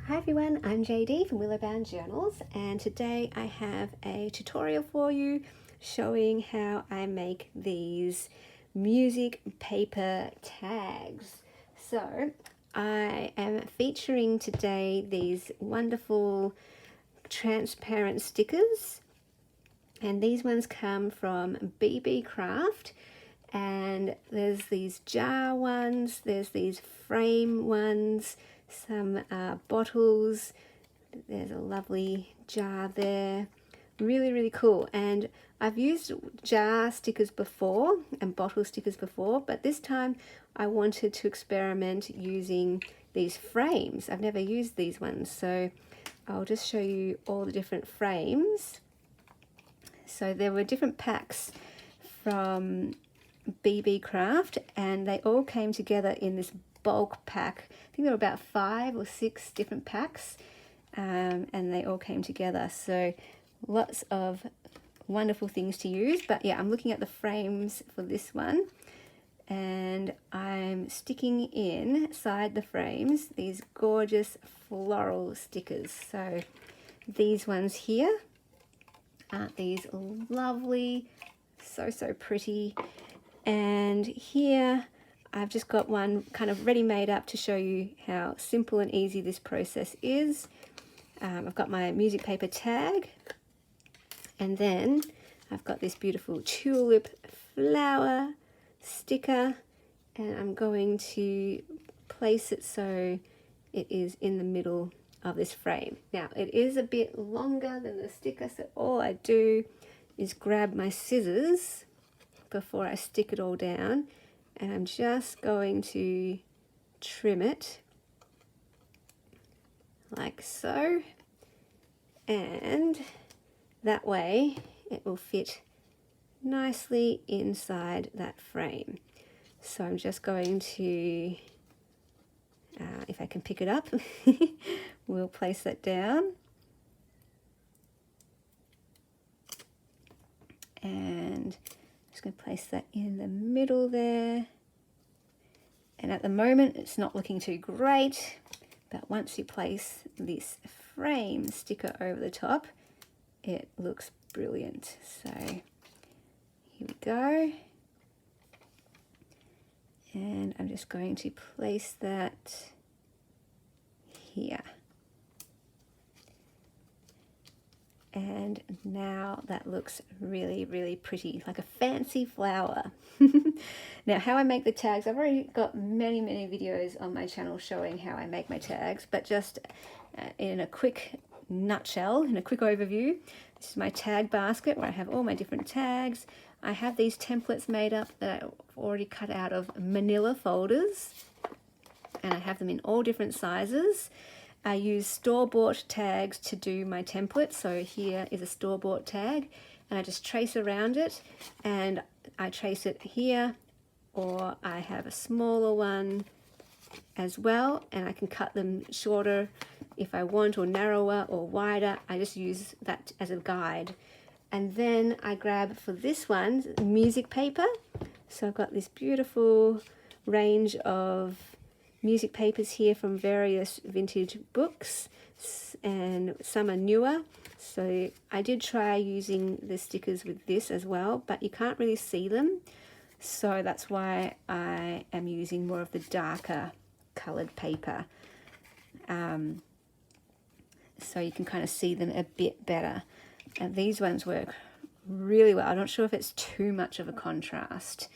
Hi everyone, I'm JD from Willowbound Journals, and today I have a tutorial for you showing how I make these music paper tags. So I am featuring today these wonderful transparent stickers, and these ones come from Beebeecraft. And there's these jar ones, there's these frame ones, some bottles, there's a lovely jar there, really cool. And I've used jar stickers before and bottle stickers before, but this time I wanted to experiment using these frames. I've never used these ones, so I'll just show you all the different frames. So there were different packs from Beebeecraft, and they all came together in this bulk pack. I think there were about 5 or 6 different packs, and they all came together. So lots of wonderful things to use. But yeah, I'm looking at the frames for this one, and I'm sticking inside the frames these gorgeous floral stickers. So these ones here, aren't these lovely? So pretty. And here I've just got one kind of ready made up to show you how simple and easy this process is. I've got my music paper tag, and then I've got this beautiful tulip flower sticker, and I'm going to place it so it is in the middle of this frame. Now it is a bit longer than the sticker, so all I do is grab my scissors before I stick it all down, and I'm just going to trim it like so, and that way it will fit nicely inside that frame. So I'm just going to, if I can pick it up, we'll place that down, and just going to place that in the middle there. And at the moment it's not looking too great, but once you place this frame sticker over the top, it looks brilliant. So here we go, and I'm just going to place that here. And now that looks really pretty, like a fancy flower. Now how I make the tags, I've already got many videos on my channel showing how I make my tags, but just in a quick nutshell, in a quick overview, this is my tag basket where I have all my different tags. I have these templates made up that I've already cut out of manila folders, and I have them in all different sizes. I use store-bought tags to do my template. So here is a store-bought tag, and I just trace around it, and I trace it here, or I have a smaller one as well, and I can cut them shorter if I want, or narrower or wider. I just use that as a guide. And then I grab, for this one, music paper. So I've got this beautiful range of music papers here from various vintage books, and some are newer. So I did try using the stickers with this as well, but you can't really see them. So that's why I am using more of the darker colored paper. So you can kind of see them a bit better. And these ones work really well. I'm not sure if it's too much of a contrast.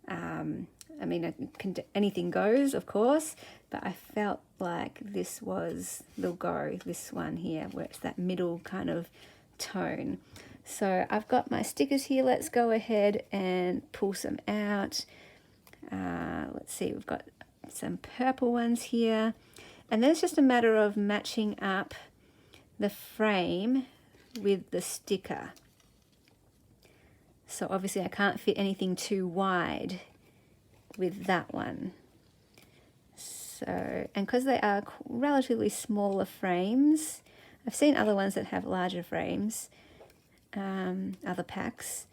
I mean, anything goes, of course, but I felt like this was the go, this one here, where it's that middle kind of tone. So I've got my stickers here. Let's go ahead and pull some out. Let's see, we've got some purple ones here. And then it's just a matter of matching up the frame with the sticker. So obviously I can't fit anything too wide with that one. So, and because they are relatively smaller frames, I've seen other ones that have larger frames, other packs,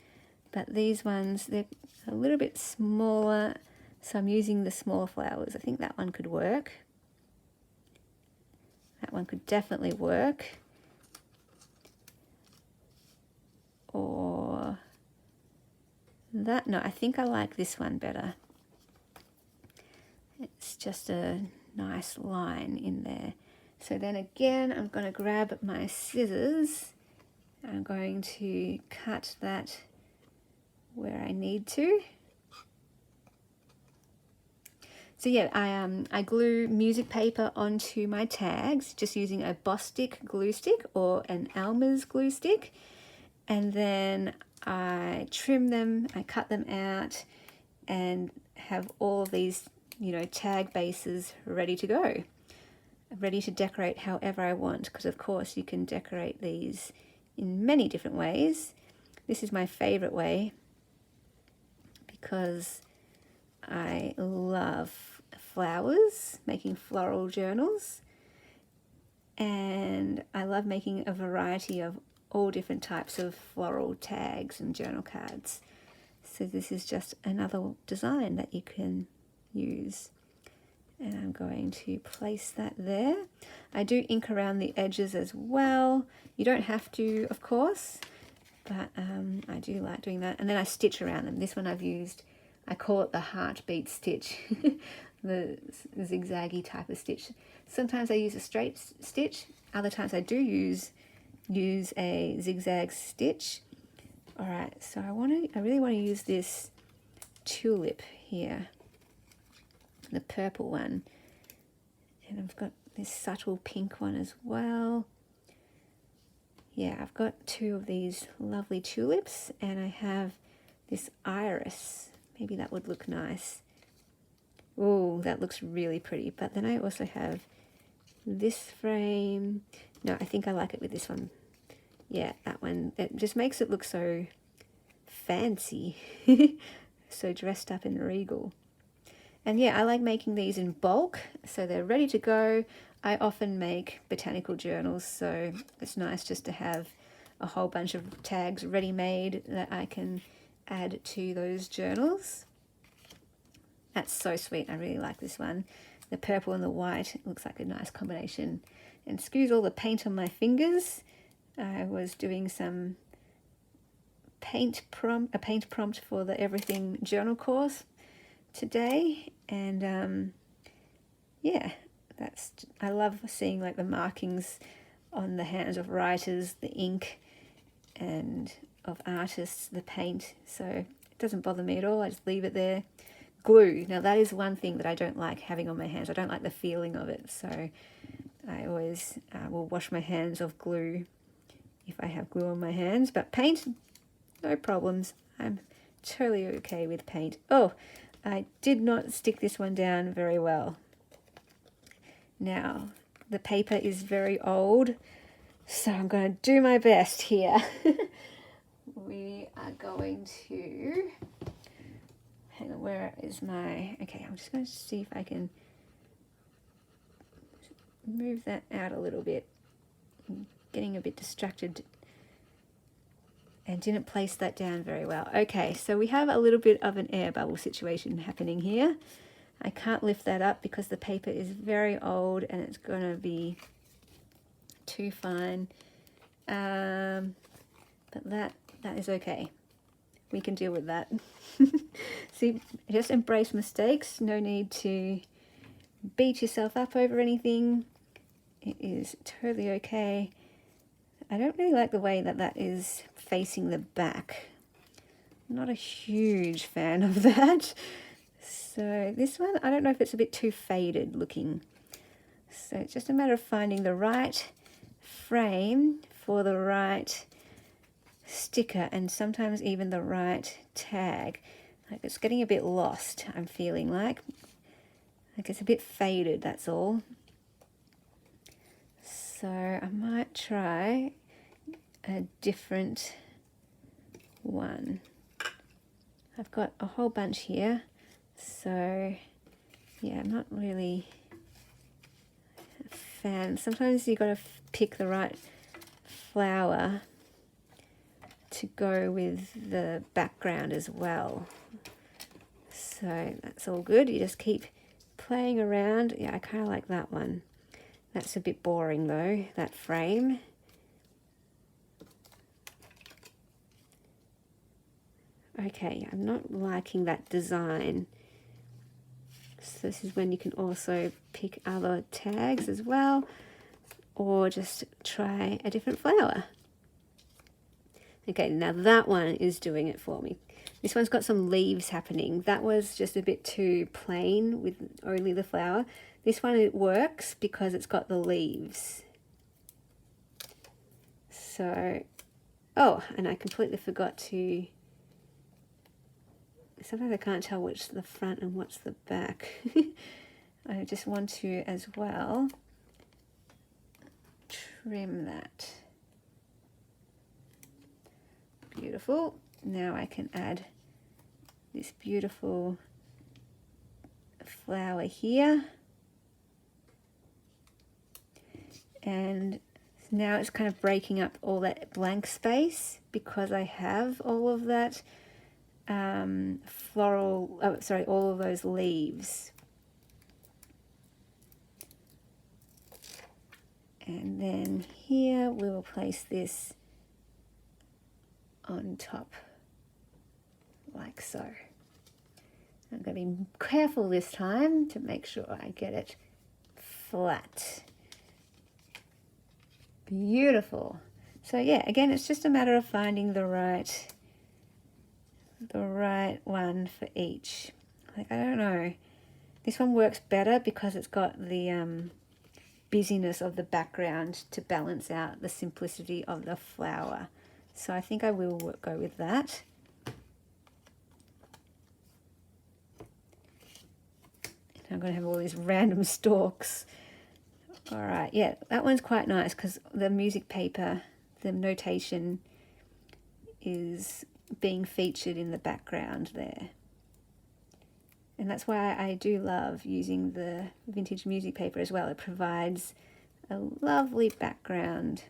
but these ones, they're a little bit smaller, so I'm using the smaller flowers. I think that one could work. that one could definitely work. Or that, no, I think I like this one better. It's just a nice line in there. So then again, I'm going to grab my scissors. I'm going to cut that where I need to. So yeah, I glue music paper onto my tags just using a Bostik glue stick or an Elmer's glue stick. And then I trim them, I cut them out and have all of these, you know, tag bases ready to go. Ready to decorate however I want, because of course you can decorate these in many different ways. This is my favorite way because I love flowers, making floral journals, and I love making a variety of all different types of floral tags and journal cards. So this is just another design that you can use. And I'm going to place that there. I do ink around the edges as well. You don't have to, of course, but I do like doing that. And then I stitch around them. This one I've used, I call it the heartbeat stitch, the zigzaggy type of stitch. Sometimes I use a straight stitch. Other times I do use a zigzag stitch. All right, so I really want to use this tulip here, the purple one, and I've got this subtle pink one as well. Yeah, I've got two of these lovely tulips, and I have this iris. Maybe that would look nice. Oh, that looks really pretty. But then I also have this frame. No, I think I like it with this one. Yeah, that one. It just makes it look so fancy. So dressed up and regal. And yeah, I like making these in bulk, so they're ready to go. I often make botanical journals, so it's nice just to have a whole bunch of tags ready-made that I can add to those journals. That's so sweet. I really like this one. The purple and the white, it looks like a nice combination. And excuse all the paint on my fingers. I was doing some a paint prompt for the Everything Journal course today, and yeah, I love seeing like the markings on the hands of writers, the ink, and of artists, the paint. So it doesn't bother me at all. I just leave it there. Glue, now that is one thing that I don't like having on my hands. I don't like the feeling of it, so I always will wash my hands off glue if I have glue on my hands. But paint, no problems. I'm totally okay with paint. Oh, I did not stick this one down very well. Now, the paper is very old, so I'm going to do my best here. We are going to, hang on, where is my, okay, I'm just going to see if I can move that out a little bit. I'm getting a bit distracted and didn't place that down very well. Okay, so we have a little bit of an air bubble situation happening here. I can't lift that up because the paper is very old and it's going to be too fine. But that is okay. We can deal with that. See, just embrace mistakes. No need to beat yourself up over anything. It is totally okay. I don't really like the way that that is facing the back. I'm not a huge fan of that. So this one, I don't know if it's a bit too faded looking. So it's just a matter of finding the right frame for the right sticker and sometimes even the right tag. Like it's getting a bit lost, I'm feeling like it's a bit faded, that's all. So I might try a different one. I've got a whole bunch here, so yeah, I'm not really a fan. Sometimes you got to pick the right flower to go with the background as well. So that's all good. You just keep playing around. Yeah, I kind of like that one. That's a bit boring though, that frame. Okay, I'm not liking that design. So this is when you can also pick other tags as well, or just try a different flower. Okay, now that one is doing it for me. This one's got some leaves happening. That was just a bit too plain with only the flower. This one, it works because it's got the leaves. So, oh, and I completely forgot to, sometimes I can't tell which the front and what's the back. I just want to as well trim that. Beautiful. Now I can add this beautiful flower here. And now it's kind of breaking up all that blank space because I have all of that floral, oh sorry, all of those leaves. And then here we will place this on top like so. I'm going to be careful this time to make sure I get it flat. Beautiful. So yeah, again, it's just a matter of finding the right one for each. Like, I don't know. This one works better because it's got the busyness of the background to balance out the simplicity of the flower. So I think I will go with that. I'm going to have all these random stalks. All right, yeah, that one's quite nice because the music paper, the notation is being featured in the background there. And that's why I do love using the vintage music paper as well. It provides a lovely background.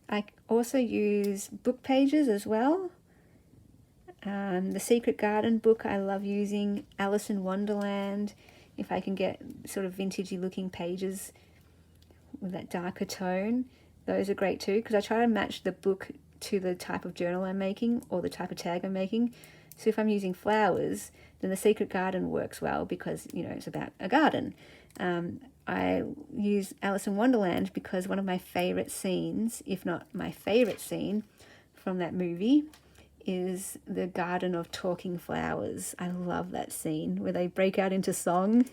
I also use book pages as well. The Secret Garden book, I love using Alice in Wonderland. If I can get sort of vintagey looking pages with that darker tone, those are great too, because I try to match the book to the type of journal I'm making or the type of tag I'm making. So if I'm using flowers, then the Secret Garden works well because, you know, it's about a garden. I use Alice in Wonderland because one of my favorite scenes, if not my favorite scene from that movie, is the Garden of Talking Flowers. I love that scene where they break out into song.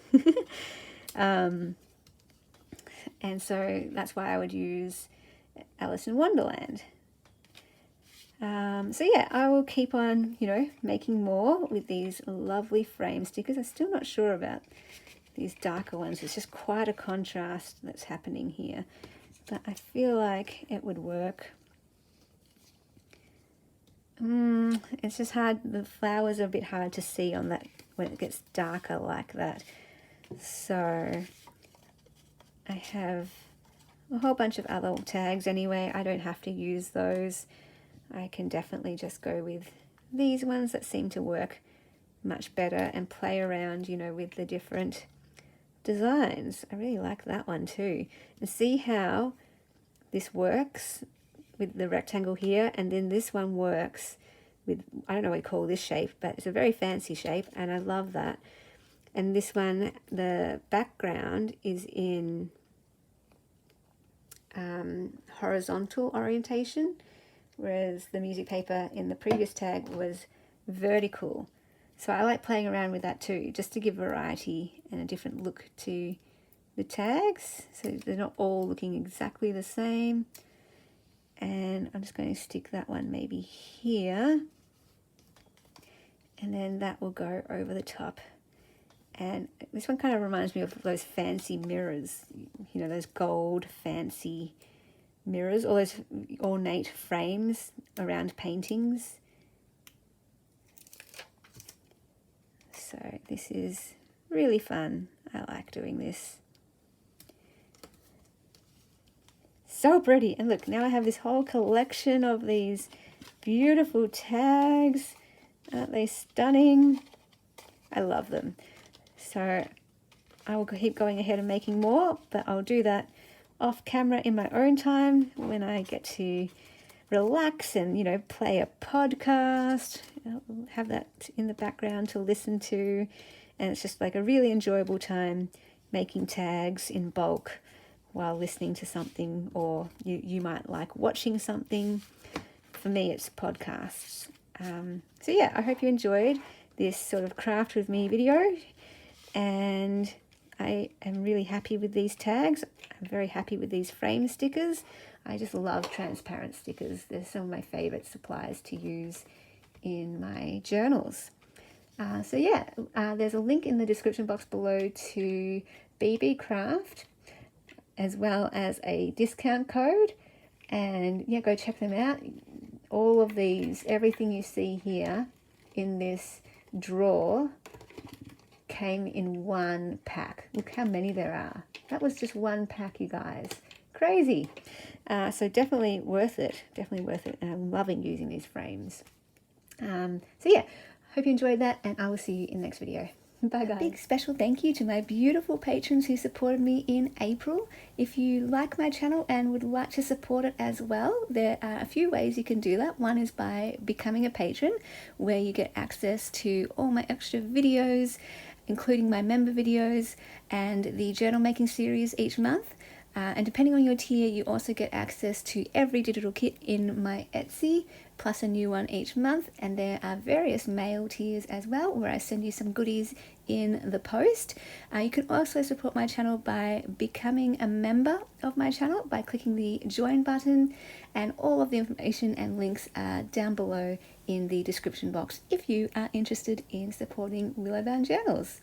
And so that's why I would use Alice in Wonderland. So yeah, I will keep on, you know, making more with these lovely frame stickers. I'm still not sure about these darker ones. It's just quite a contrast that's happening here, but I feel like it would work. It's just hard. The flowers are a bit hard to see on that when it gets darker like that. So I have a whole bunch of other tags anyway. I don't have to use those. I can definitely just go with these ones that seem to work much better and play around, you know, with the different designs. I really like that one too. And see how this works with the rectangle here, and then this one works with, I don't know what you call this shape, but it's a very fancy shape and I love that. And this one, the background is in horizontal orientation, whereas the music paper in the previous tag was vertical. So I like playing around with that too, just to give variety and a different look to the tags, so they're not all looking exactly the same. And I'm just going to stick that one maybe here, and then that will go over the top. And this one kind of reminds me of those fancy mirrors, you know, those gold fancy mirrors, all those ornate frames around paintings. So this is really fun. I like doing this. So pretty. And look, now I have this whole collection of these beautiful tags. Aren't they stunning? I love them. So I will keep going ahead and making more, but I'll do that off camera in my own time when I get to relax and, play a podcast. I'll have that in the background to listen to. And it's just like a really enjoyable time making tags in bulk while listening to something, or you might like watching something. For me, it's podcasts. So yeah, I hope you enjoyed this sort of craft with me video, and I am really happy with these tags. I'm very happy with these frame stickers. I just love transparent stickers. They're some of my favorite supplies to use in my journals. So yeah, there's a link in the description box below to Beebeecraft, as well as a discount code, and yeah, go check them out. All of these, everything you see here in this drawer came in one pack. Look how many there are. That was just one pack, you guys. Crazy. So definitely worth it. Definitely worth it. And I'm loving using these frames. So yeah, hope you enjoyed that, and I will see you in the next video. Bye guys. A big special thank you to my beautiful patrons who supported me in April. If you like my channel and would like to support it as well, there are a few ways you can do that. One is by becoming a patron, where you get access to all my extra videos, including my member videos and the journal making series each month. And depending on your tier, you also get access to every digital kit in my Etsy, plus a new one each month. And there are various mail tiers as well, where I send you some goodies in the post. You can also support my channel by becoming a member of my channel by clicking the join button, and all of the information and links are down below in the description box if you are interested in supporting Willowbound Journals.